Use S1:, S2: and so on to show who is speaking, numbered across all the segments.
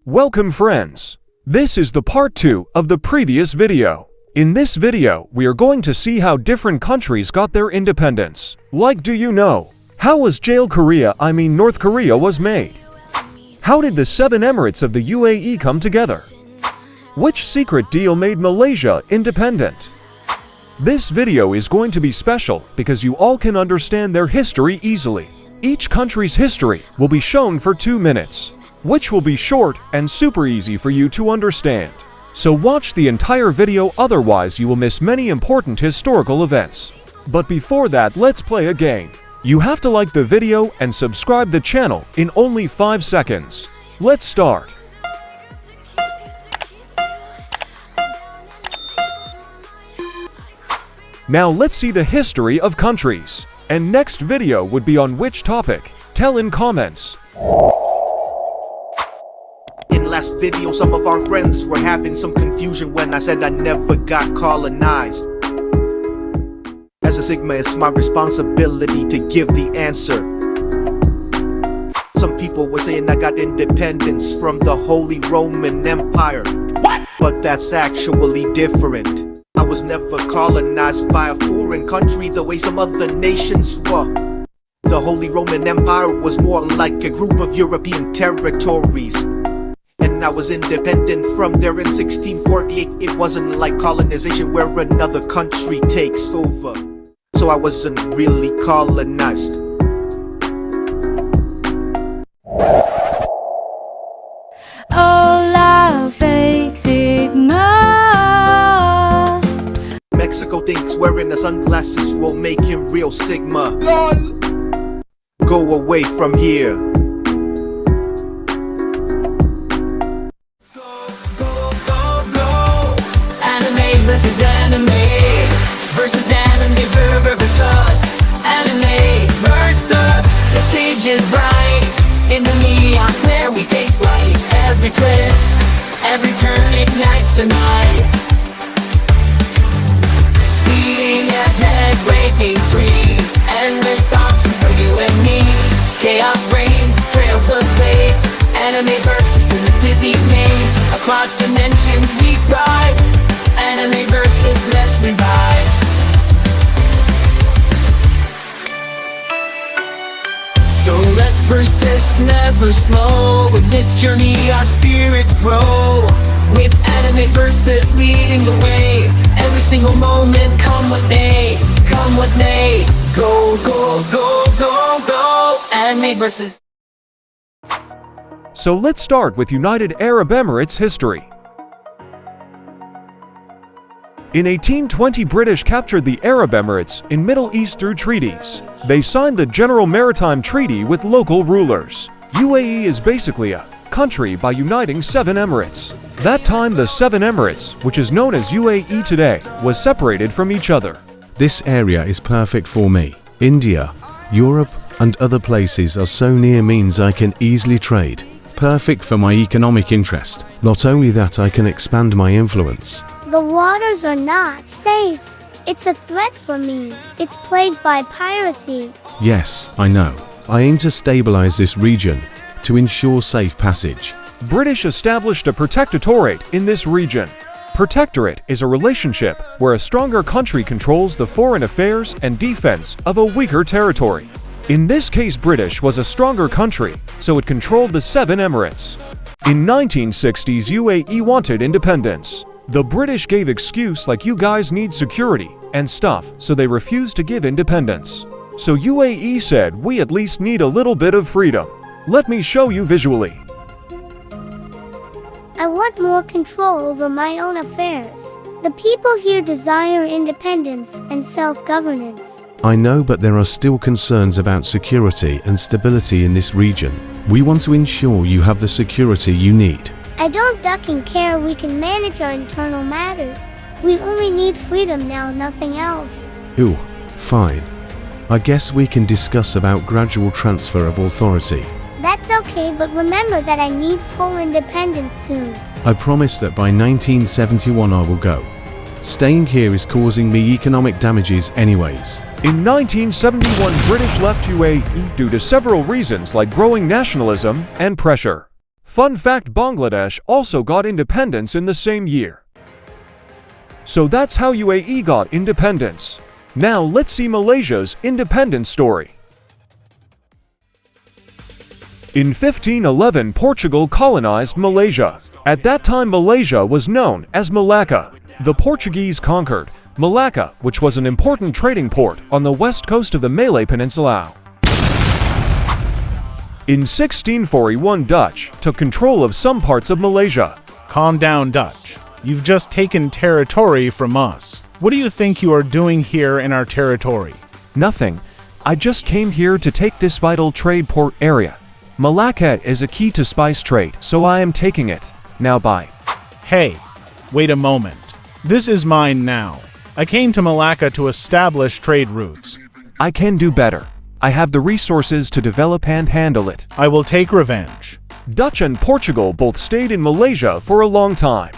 S1: Welcome friends! This is the part 2 of the previous video. In this video, we are going to see how different countries got their independence. Like, do you know? How was North Korea was made? How did the 7 Emirates of the UAE come together? Which secret deal made Malaysia independent? This video is going to be special because you all can understand their history easily. Each country's history will be shown for 2 minutes, which will be short and super easy for you to understand. So watch the entire video, otherwise you will miss many important historical events. But before that, let's play a game. You have to like the video and subscribe the channel in only 5 seconds. Let's start. Now let's see the history of countries. And next video would be on which topic? Tell in comments.
S2: In last video, some of our friends were having some confusion when I said I never got colonized. As a Sigma, it's my responsibility to give the answer. Some people were saying I got independence from the Holy Roman Empire. What? But that's actually different. I was never colonized by a foreign country the way some other nations were. The Holy Roman Empire was more like a group of European territories. And I was independent from there in 1648. It wasn't like colonization where another country takes over. So I wasn't really colonized.
S3: Hola, fake Sigma.
S2: Mexico thinks wearing the sunglasses will make him real Sigma. LOL. Go away from here.
S3: Versus anime, versus anime, versus anime, versus. The stage is bright, in the neon glare we take flight. Every twist, every turn ignites the night. Speeding ahead, breaking free. Endless options for you and me. Chaos reigns, trails of blaze. Anime versus in this dizzy maze. Across dimensions we thrive. Anime versus, let's revive. So let's persist, never slow. In this journey our spirits grow. With anime versus leading the way. Every single moment, come what may. Come what may. Go, go, go, go, go. Anime versus.
S1: So let's start with United Arab Emirates history. In 1820, British captured the Arab Emirates in Middle East through treaties. They signed the General Maritime Treaty with local rulers. UAE is basically a country by uniting 7 Emirates. That time, the 7 Emirates, which is known as UAE today, was separated from each other.
S4: This area is perfect for me. India, Europe, and other places are so near means I can easily trade. Perfect for my economic interest. Not only that, I can expand my influence.
S5: The waters are not safe. It's a threat for me. It's plagued by piracy.
S4: Yes, I know. I aim to stabilize this region to ensure safe passage.
S1: British established a protectorate in this region. Protectorate is a relationship where a stronger country controls the foreign affairs and defense of a weaker territory. In this case, British was a stronger country, so it controlled the 7 Emirates. In 1960s, UAE wanted independence. The British gave excuse like you guys need security and stuff, so they refused to give independence. So UAE said, we at least need a little bit of freedom. Let me show you visually.
S5: I want more control over my own affairs. The people here desire independence and self-governance.
S4: I know, but there are still concerns about security and stability in this region. We want to ensure you have the security you need.
S5: I don't duck and care, we can manage our internal matters. We only need freedom now, nothing else.
S4: Ooh, fine. I guess we can discuss about gradual transfer of authority.
S5: That's okay, but remember that I need full independence soon.
S4: I promise that by 1971 I will go. Staying here is causing me economic damages anyways.
S1: In 1971, British left UAE due to several reasons like growing nationalism and pressure. Fun fact, Bangladesh also got independence in the same year. So that's how UAE got independence. Now let's see Malaysia's independence story. In 1511, Portugal colonized Malaysia. At that time, Malaysia was known as Malacca. The Portuguese conquered Malacca, which was an important trading port on the west coast of the Malay Peninsula. In 1641, Dutch took control of some parts of Malaysia.
S6: Calm down, Dutch. You've just taken territory from us. What do you think you are doing here in our territory?
S1: Nothing. I just came here to take this vital trade port area. Malacca is a key to spice trade, so I am taking it. Now bye.
S6: Hey, wait a moment. This is mine now. I came to Malacca to establish trade routes.
S1: I can do better. I have the resources to develop and handle it.
S6: I will take revenge.
S1: Dutch and Portugal both stayed in Malaysia for a long time.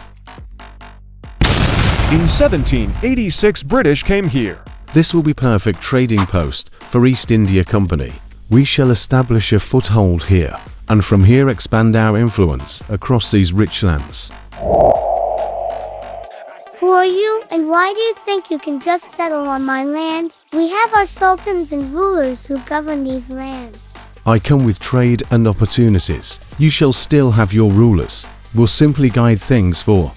S1: In 1786, British came here.
S4: This will be perfect trading post for East India Company. We shall establish a foothold here, and from here expand our influence across these rich lands.
S5: Who are you, and why do you think you can just settle on my land? We have our sultans and rulers who govern these lands.
S4: I come with trade and opportunities. You shall still have your rulers. We'll simply guide things for,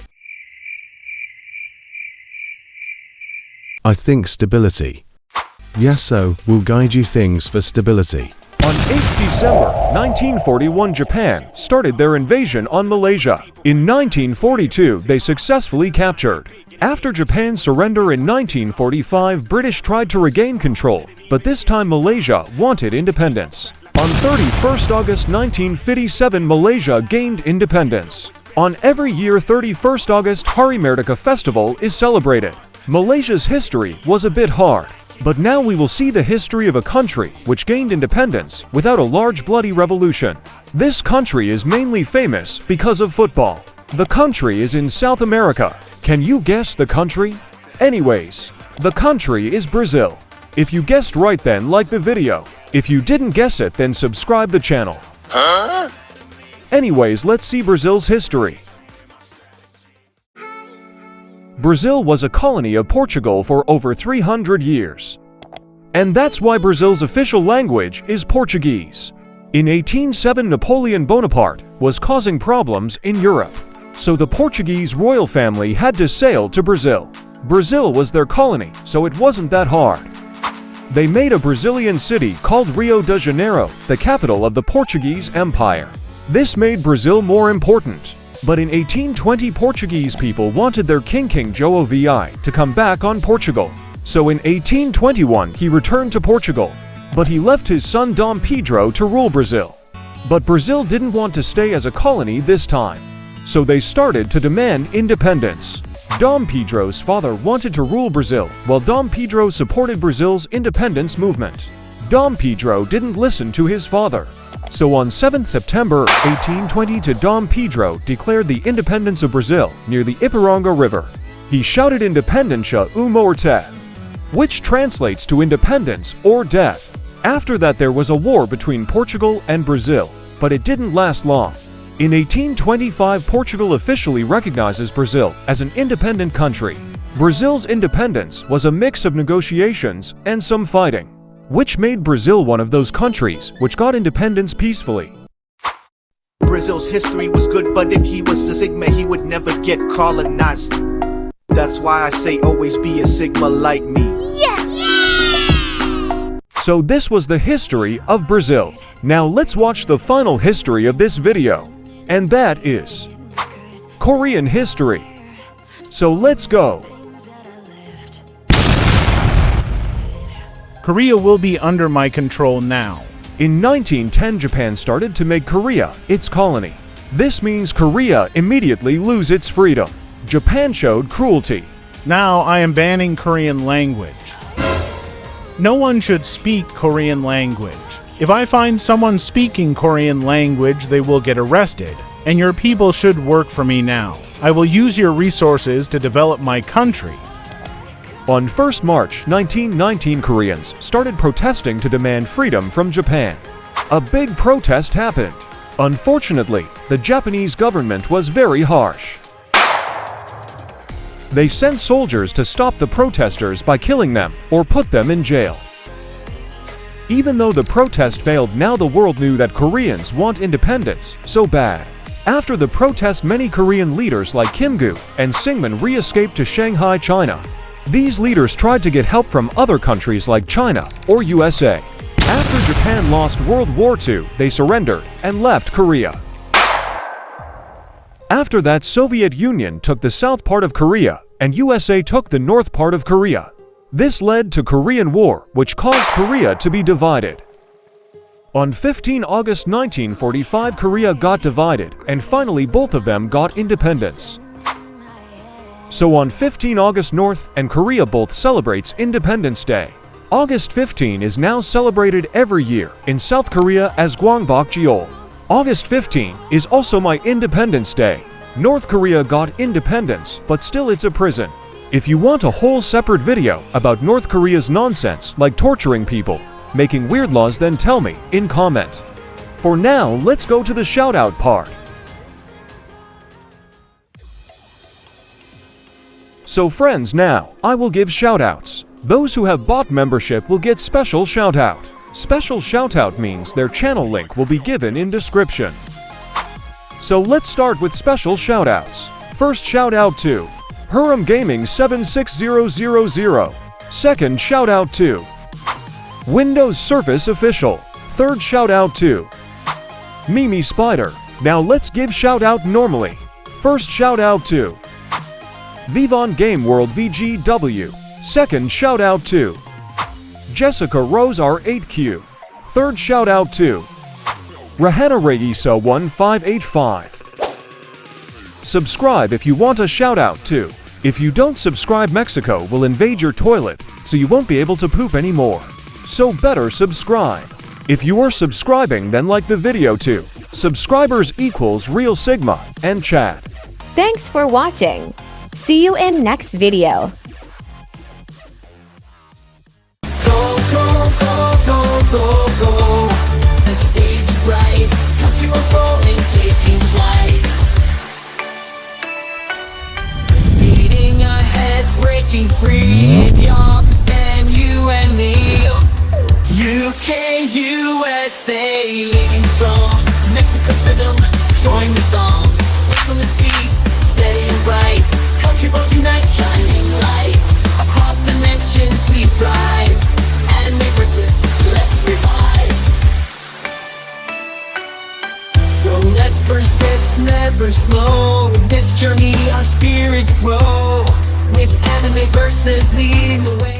S4: I think, stability. Yes, so we'll guide you things for stability.
S1: On 8th December 1941, Japan started their invasion on Malaysia. In 1942, they successfully captured. After Japan's surrender in 1945, British tried to regain control, but this time Malaysia wanted independence. On 31st August 1957, Malaysia gained independence. On every year 31st August, Hari Merdeka Festival is celebrated. Malaysia's history was a bit hard. But now we will see the history of a country which gained independence without a large bloody revolution. This country is mainly famous because of football. The country is in South America. Can you guess the country? Anyways, the country is Brazil. If you guessed right, then like the video. If you didn't guess it, then subscribe the channel. Anyways, let's see Brazil's history. Brazil was a colony of Portugal for over 300 years. And that's why Brazil's official language is Portuguese. In 1807, Napoleon Bonaparte was causing problems in Europe. So the Portuguese royal family had to sail to Brazil. Brazil was their colony, so it wasn't that hard. They made a Brazilian city called Rio de Janeiro, the capital of the Portuguese Empire. This made Brazil more important. But in 1820, Portuguese people wanted their King João VI to come back on Portugal. So in 1821, he returned to Portugal. But he left his son Dom Pedro to rule Brazil. But Brazil didn't want to stay as a colony this time. So they started to demand independence. Dom Pedro's father wanted to rule Brazil, while Dom Pedro supported Brazil's independence movement. Dom Pedro didn't listen to his father. So on 7th September 1820, Dom Pedro declared the independence of Brazil near the Ipiranga River. He shouted Independencia ou morte, which translates to independence or death. After that, there was a war between Portugal and Brazil, but it didn't last long. In 1825, Portugal officially recognizes Brazil as an independent country. Brazil's independence was a mix of negotiations and some fighting, which made Brazil one of those countries which got independence peacefully.
S2: Brazil's history was good, but if he was a Sigma, he would never get colonized. That's why I say always be a Sigma like me.
S5: Yes!
S1: So this was the history of Brazil. Now let's watch the final history of this video. And that is Korean history. So let's go.
S6: Korea will be under my control now.
S1: In 1910, Japan started to make Korea its colony. This means Korea immediately lose its freedom. Japan showed cruelty.
S6: Now I am banning Korean language. No one should speak Korean language. If I find someone speaking Korean language, they will get arrested. And your people should work for me now. I will use your resources to develop my country.
S1: On 1st March 1919, Koreans started protesting to demand freedom from Japan. A big protest happened. Unfortunately, the Japanese government was very harsh. They sent soldiers to stop the protesters by killing them or put them in jail. Even though the protest failed, now the world knew that Koreans want independence so bad. After the protest, many Korean leaders like Kim Gu and Syngman re-escaped to Shanghai, China. These leaders tried to get help from other countries like China or USA. After Japan lost World War II, they surrendered and left Korea. After that, Soviet Union took the south part of Korea and USA took the north part of Korea. This led to Korean War, which caused Korea to be divided. On 15 August 1945, Korea got divided, and finally both of them got independence. So on 15 August, North and Korea both celebrates Independence Day. August 15 is now celebrated every year in South Korea as Gwangbokjeol. August 15 is also my Independence Day. North Korea got independence, but still it's a prison. If you want a whole separate video about North Korea's nonsense like torturing people, making weird laws, then tell me in comment. For now, let's go to the shoutout part. So friends, now I will give shoutouts. Those who have bought membership will get special shoutout. Special shoutout means their channel link will be given in description. So let's start with special shoutouts. First shoutout to Huram Gaming 76000. Second shoutout to Windows Surface Official. Third shoutout to Mimi Spider. Now let's give shoutout normally. First shoutout to Vivon Game World VGW. Second shoutout to Jessica Rose R8Q. Third shoutout to Rahana Reisa 1585. Subscribe if you want a shoutout too. If you don't subscribe, Mexico will invade your toilet, so you won't be able to poop anymore. So better subscribe. If you are subscribing, then like the video too. Subscribers equals real Sigma and chat.
S7: Thanks for watching. See you in next video.
S3: Go, go, go, go, go, go. The stage is bright. Country was rolling, taking flight. Speeding ahead, breaking free. The opposite than you and me. UK, USA, living strong. Mexico's rhythm, join the song. Switzerland's peace, steady and bright. Country balls unite, shining light. Across dimensions we thrive. Anime versus, let's revive. So let's persist, never slow. In this journey our spirits grow. With anime versus leading the way.